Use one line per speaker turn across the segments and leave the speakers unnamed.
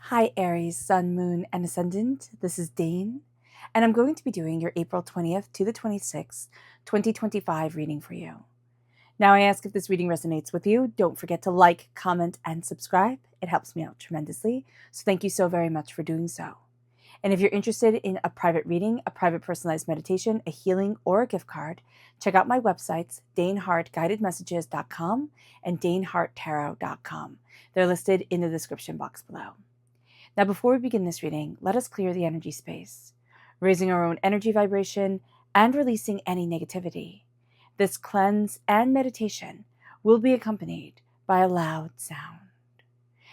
Hi Aries, Sun, Moon, and Ascendant. This is Dane, and I'm going to be doing your April 20th to the 26th, 2025 reading for you. Now, I ask if this reading resonates with you. Don't forget to like, comment, and subscribe. It helps me out tremendously, so thank you so very much for doing so. And if you're interested in a private reading, a private personalized meditation, a healing, or a gift card, check out my websites, danehartguidedmessages.com and daneharttarot.com. They're listed in the description box below. Now, before we begin this reading, let us clear the energy space, raising our own energy vibration and releasing any negativity. This cleanse and meditation will be accompanied by a loud sound.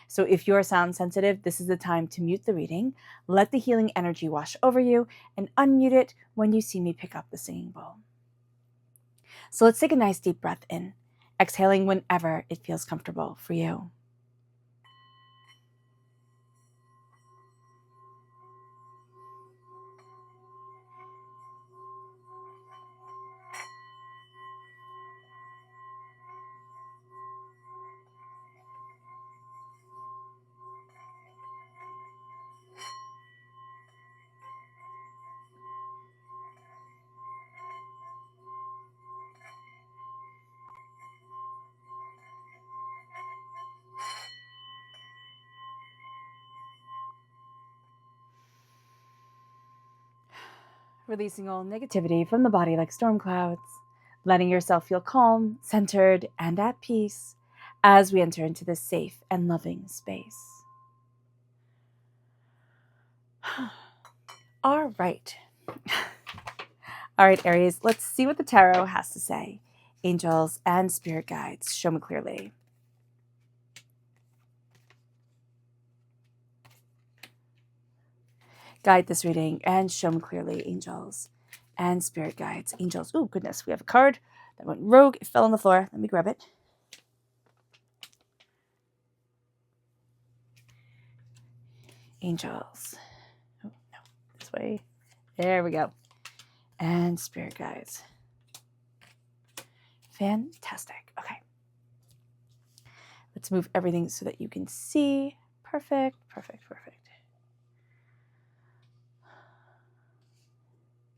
So if you're sound sensitive, this is the time to mute the reading, let the healing energy wash over you, and unmute it when you see me pick up the singing bowl. So let's take a nice deep breath in, exhaling whenever it feels comfortable for you. Releasing all negativity from the body like storm clouds, letting yourself feel calm, centered, and at peace as we enter into this safe and loving space. All right. All right, Aries, let's see what the tarot has to say. Angels and spirit guides, show me clearly. Guide this reading and show me clearly, angels and spirit guides. Angels, oh goodness, we have a card that went rogue. It fell on the floor. Let me grab it. Angels. Oh, no, this way. There we go. And spirit guides. Fantastic. Okay. Let's move everything so that you can see. Perfect, perfect, perfect.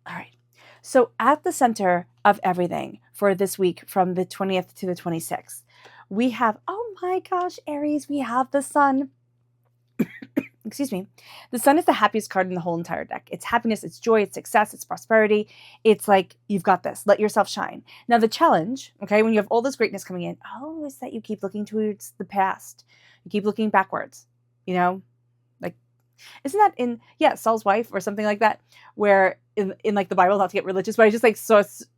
All right. So at the center of everything for this week from the 20th to the 26th, we have, oh my gosh, Aries, we have the sun. Excuse me. The sun is the happiest card in the whole entire deck. It's happiness, it's joy, it's success, it's prosperity. It's like, you've got this. Let yourself shine. Now, the challenge, okay, when you have all this greatness coming in, is that you keep looking towards the past. You keep looking backwards, like, isn't that in, Saul's wife or something like that, where in like the Bible, not to get religious, but I just like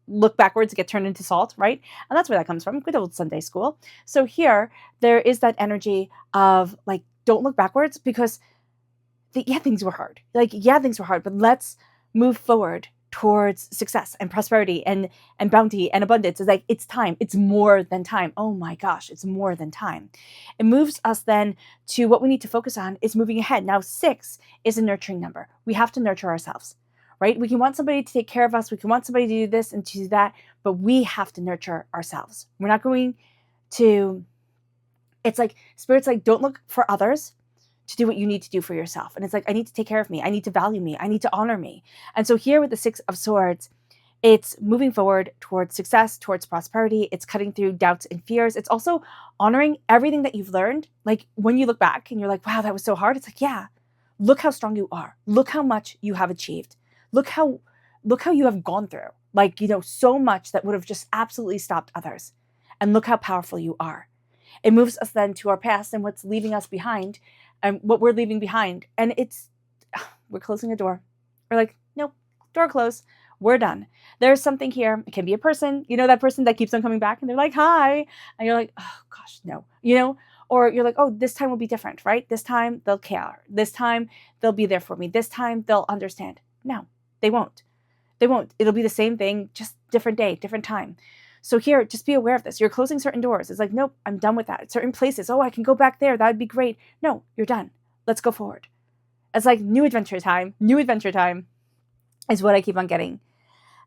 look backwards to get turned into salt, right? And that's where that comes from. Good old Sunday school. So here, there is that energy of like, don't look backwards because things were hard. Things were hard, but let's move forward towards success and prosperity and bounty and abundance. It's like, it's time. It's more than time. Oh my gosh, it's more than time. It moves us then to what we need to focus on is moving ahead. Now, 6 is a nurturing number. We have to nurture ourselves, right? We can want somebody to take care of us. We can want somebody to do this and to do that, but we have to nurture ourselves. We're not going to, it's like, Spirit's like, don't look for others to do what you need to do for yourself. And it's like, I need to take care of me. I need to value me. I need to honor me. And so here with the 6 of Swords, it's moving forward towards success, towards prosperity. It's cutting through doubts and fears. It's also honoring everything that you've learned. Like when you look back and you're like, wow, that was so hard. It's like, yeah, look how strong you are. Look how much you have achieved. Look how you have gone through, so much that would have just absolutely stopped others. And look how powerful you are. It moves us then to our past and what's leaving us behind and what we're leaving behind. And we're closing a door. We're like, nope, door closed. We're done. There's something here. It can be a person, that person that keeps on coming back and they're like, hi. And you're like, oh gosh, no, or you're like, oh, this time will be different, right? This time they'll care. This time they'll be there for me. This time they'll understand. No, they won't. It'll be the same thing, just different day, different time. So here, just be aware of this. You're closing certain doors. It's like, nope, I'm done with that. Certain places, I can go back there. That'd be great. No, you're done. Let's go forward. It's like new adventure time is what I keep on getting.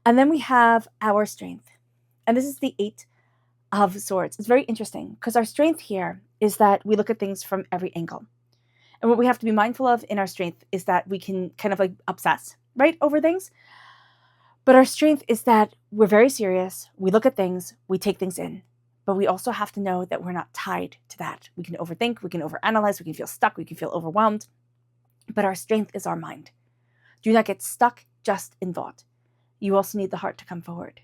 And then we have our strength. And this is the 8 of Swords. It's very interesting because our strength here is that we look at things from every angle. And what we have to be mindful of in our strength is that we can kind of like obsess, right, over things. But our strength is that we're very serious. We look at things, we take things in. But we also have to know that we're not tied to that. We can overthink, we can overanalyze, we can feel stuck, we can feel overwhelmed. But our strength is our mind. Do not get stuck just in thought. You also need the heart to come forward.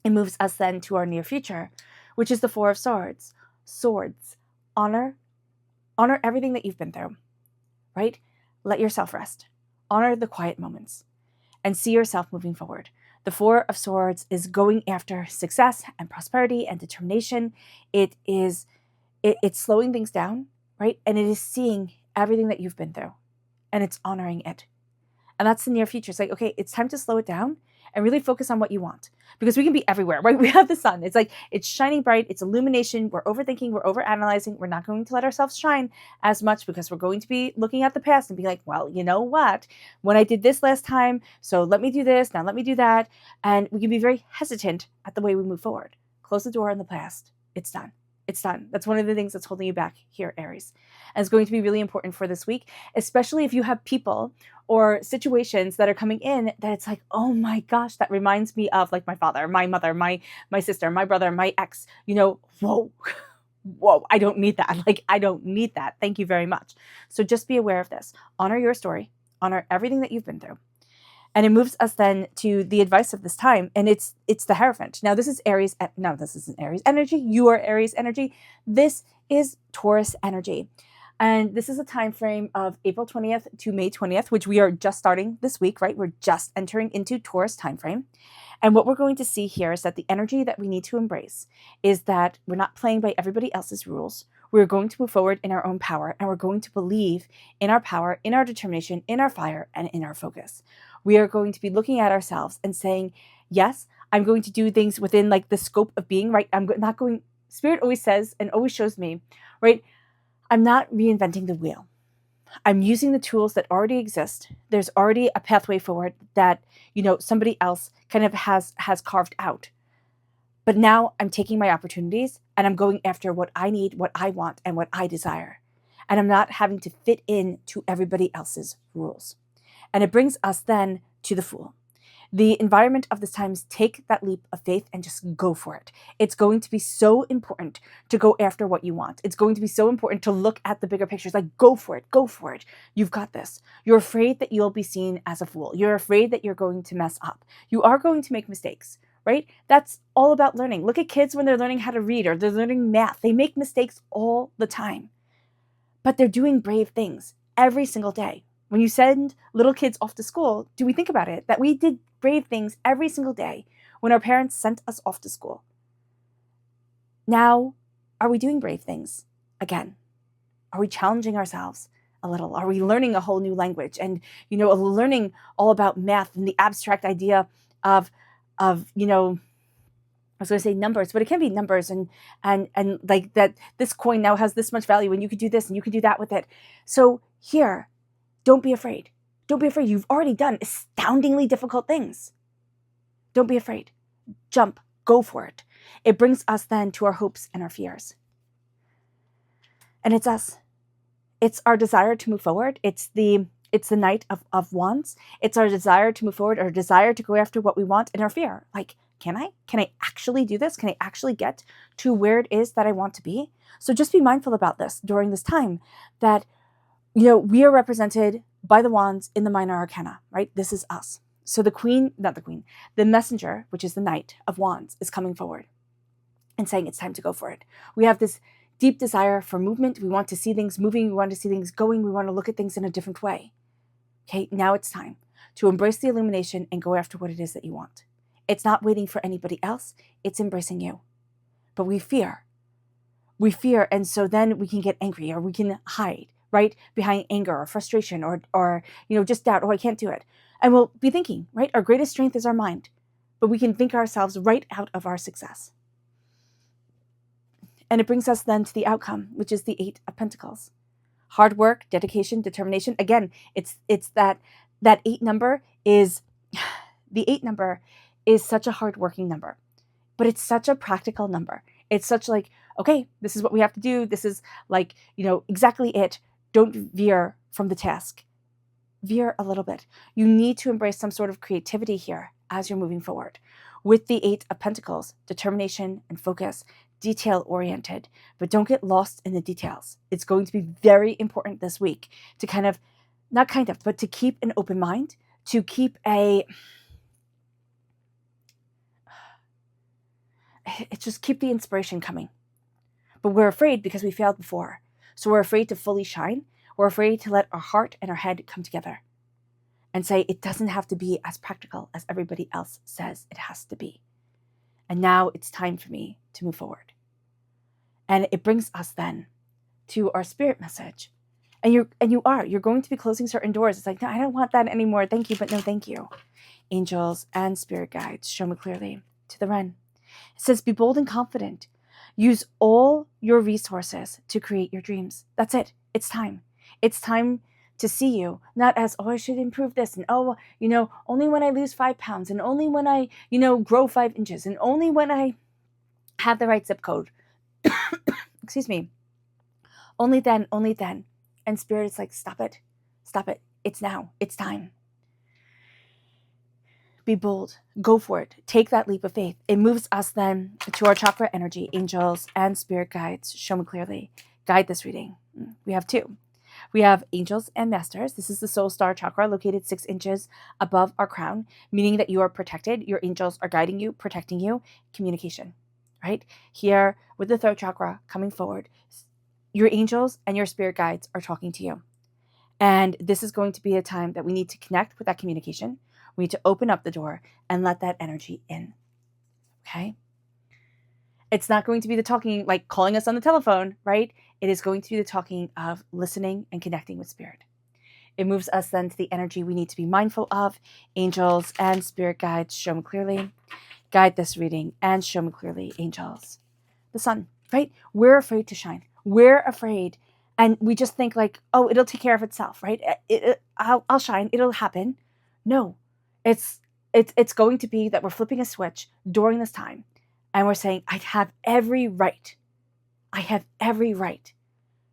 It moves us then to our near future, which is the Four of Swords. Swords. Honor everything that you've been through, right? Let yourself rest. Honor the quiet moments and see yourself moving forward. The Four of Swords is going after success and prosperity and determination. It's slowing things down, right? And it is seeing everything that you've been through and it's honoring it. And that's the near future. It's like, okay, it's time to slow it down and really focus on what you want, because we can be everywhere, right? We have the sun. It's like, it's shining bright. It's illumination. We're overthinking. We're overanalyzing. We're not going to let ourselves shine as much because we're going to be looking at the past and be like, well, you know what? When I did this last time, so let me do this. Now let me do that. And we can be very hesitant at the way we move forward. Close the door on the past. It's done. It's done. That's one of the things that's holding you back here, Aries. And it's going to be really important for this week, especially if you have people or situations that are coming in that it's like, oh my gosh, that reminds me of like my father, my mother, my sister, my brother, my ex, whoa, I don't need that. Like, I don't need that. Thank you very much. So just be aware of this. Honor your story. Honor everything that you've been through. And it moves us then to the advice of this time, and it's the Hierophant. Now, this is Aries. No, this isn't Aries energy. You are Aries energy. This is Taurus energy. And this is a time frame of April 20th to May 20th, which we are just starting this week, right? We're just entering into Taurus time frame. And what we're going to see here is that the energy that we need to embrace is that we're not playing by everybody else's rules. We're going to move forward in our own power, and we're going to believe in our power, in our determination, in our fire, and in our focus. We are going to be looking at ourselves and saying, yes, I'm going to do things within like the scope of being, right? I'm not going, Spirit always says and always shows me, right? I'm not reinventing the wheel. I'm using the tools that already exist. There's already a pathway forward that, somebody else kind of has carved out. But now I'm taking my opportunities and I'm going after what I need, what I want, and what I desire. And I'm not having to fit in to everybody else's rules. And it brings us then to the Fool. The environment of this time is take that leap of faith and just go for it. It's going to be so important to go after what you want. It's going to be so important to look at the bigger pictures, like go for it, go for it. You've got this. You're afraid that you'll be seen as a fool. You're afraid that you're going to mess up. You are going to make mistakes, right? That's all about learning. Look at kids when they're learning how to read or they're learning math. They make mistakes all the time, but they're doing brave things every single day. When you send little kids off to school, do we think about it? That we did brave things every single day when our parents sent us off to school. Now, are we doing brave things again? Are we challenging ourselves a little? Are we learning a whole new language and, learning all about math and the abstract idea of I was going to say numbers, but it can be numbers and like that this coin now has this much value and you could do this and you could do that with it. So here, don't be afraid. Don't be afraid. You've already done astoundingly difficult things. Don't be afraid. Jump. Go for it. It brings us then to our hopes and our fears. And it's us. It's our desire to move forward. It's the Knight of Wands. It's our desire to move forward, our desire to go after what we want, and our fear. Like, can I actually do this? Can I actually get to where it is that I want to be? So just be mindful about this during this time that we are represented by the wands in the minor arcana, right? This is us. So the messenger, which is the Knight of Wands, is coming forward and saying it's time to go for it. We have this deep desire for movement. We want to see things moving. We want to see things going. We want to look at things in a different way. Okay, now it's time to embrace the illumination and go after what it is that you want. It's not waiting for anybody else. It's embracing you. But we fear. And so then we can get angry or we can hide, right, behind anger or frustration or just doubt. Oh, I can't do it. And we'll be thinking, right, our greatest strength is our mind, but we can think ourselves right out of our success. And it brings us then to the outcome, which is the 8 of Pentacles. Hard work, dedication, determination. Again, it's that 8 number is, the 8 number is such a hardworking number, but it's such a practical number. It's such like, okay, this is what we have to do. This is like, exactly it. Don't veer from the task. Veer a little bit. You need to embrace some sort of creativity here as you're moving forward. With the Eight of Pentacles, determination and focus, detail-oriented, but don't get lost in the details. It's going to be very important this week to but to keep an open mind, to keep keep the inspiration coming. But we're afraid because we failed before. So we're afraid to fully shine. We're afraid to let our heart and our head come together and say it doesn't have to be as practical as everybody else says it has to be. And now it's time for me to move forward. And it brings us then to our spirit message. And you're going to be closing certain doors. It's like, no, I don't want that anymore. Thank you, but no thank you. Angels and spirit guides, show me clearly to the Ren. It says, be bold and confident. Use all your resources to create your dreams. That's it. It's time. It's time to see you, not as, oh, I should improve this. And, oh, only when I lose 5 pounds, and only when I, grow 5 inches, and only when I have the right zip code. Excuse me. Only then. And Spirit is like, stop it. Stop it. It's now. It's time. Be bold. Go for it. Take that leap of faith. It moves us then to our chakra energy. Angels and spirit guides, show me clearly. Guide this reading. We have 2. We have angels and masters. This is the soul star chakra located 6 inches above our crown, meaning that you are protected. Your angels are guiding you, protecting you. Communication, right? Here with the throat chakra coming forward, your angels and your spirit guides are talking to you. And this is going to be a time that we need to connect with that communication. We need to open up the door and let that energy in. Okay? It's not going to be the talking, like calling us on the telephone, right? It is going to be the talking of listening and connecting with spirit. It moves us then to the energy we need to be mindful of. Angels and spirit guides, show me clearly. Guide this reading and show me clearly, angels. The sun, right? We're afraid to shine. We're afraid. And we just think like, oh, it'll take care of itself, right? I'll shine. It'll happen. No, it's going to be that we're flipping a switch during this time. And we're saying, I have every right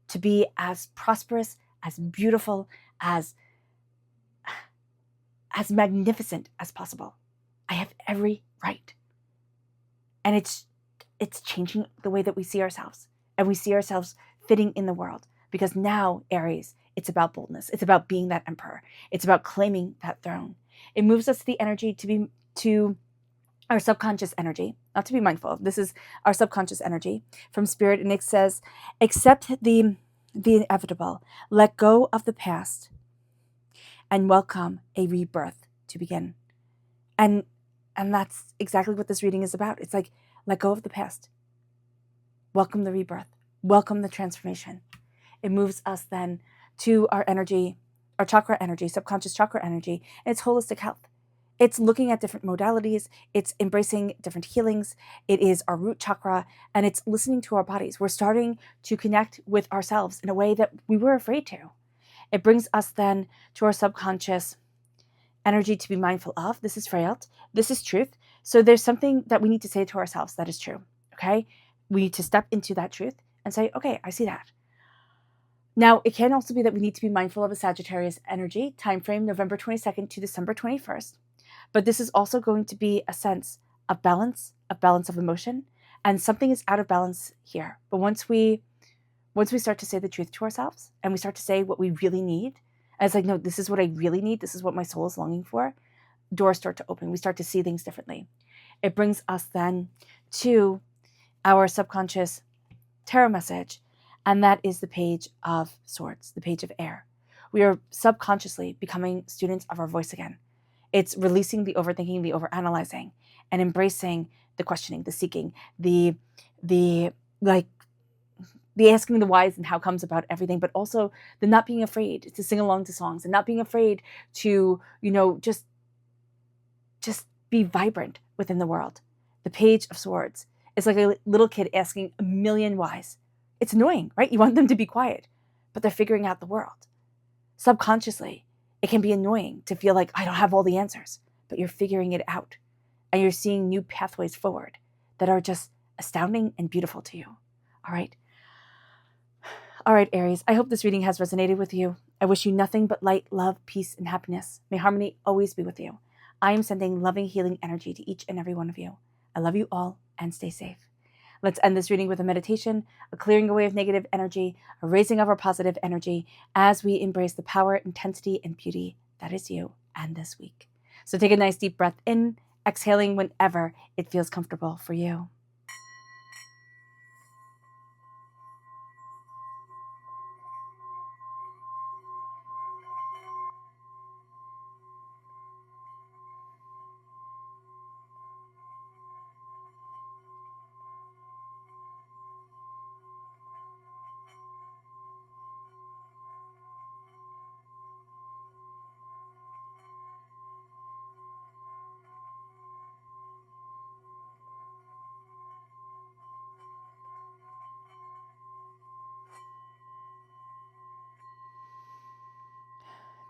to be as prosperous, as beautiful, as magnificent as possible. I have every right. And it's changing the way that we see ourselves. And we see ourselves fitting in the world. Because now, Aries, it's about boldness. It's about being that emperor. It's about claiming that throne. It moves us to the energy to our subconscious energy, not to be mindful of. This is our subconscious energy from spirit. And it says, accept the inevitable, let go of the past, and welcome a rebirth to begin. And that's exactly what this reading is about. It's like, let go of the past. Welcome the rebirth. Welcome the transformation. It moves us then to our energy, our chakra energy, subconscious chakra energy, and it's holistic health. It's looking at different modalities. It's embracing different healings. It is our root chakra, and it's listening to our bodies. We're starting to connect with ourselves in a way that we were afraid to. It brings us then to our subconscious energy to be mindful of. This is frailty. This is truth. So there's something that we need to say to ourselves that is true, okay? We need to step into that truth and say, okay, I see that. Now, it can also be that we need to be mindful of a Sagittarius energy, time frame November 22nd to December 21st. But this is also going to be a sense of balance of emotion, and something is out of balance here. But once we start to say the truth to ourselves and we start to say what we really need, and it's like, no, this is what I really need. This is what my soul is longing for. Doors start to open. We start to see things differently. It brings us then to our subconscious tarot message, and that is the Page of Swords, the Page of Air. We are subconsciously becoming students of our voice again. It's releasing the overthinking, the overanalyzing, and embracing the questioning, the seeking, the asking the whys and how comes about everything, but also the not being afraid to sing along to songs and not being afraid to, just be vibrant within the world. The Page of Swords is like a little kid asking a million whys. It's annoying, right? You want them to be quiet, but they're figuring out the world. Subconsciously, it can be annoying to feel like I don't have all the answers, but you're figuring it out and you're seeing new pathways forward that are just astounding and beautiful to you. All right. All right, Aries, I hope this reading has resonated with you. I wish you nothing but light, love, peace, and happiness. May harmony always be with you. I am sending loving, healing energy to each and every one of you. I love you all, and stay safe. Let's end this reading with a meditation, a clearing away of negative energy, a raising of our positive energy as we embrace the power, intensity, and beauty that is you and this week. So take a nice deep breath in, exhaling whenever it feels comfortable for you.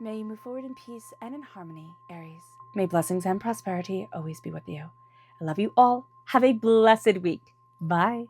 May you move forward in peace and in harmony, Aries. May blessings and prosperity always be with you. I love you all. Have a blessed week. Bye.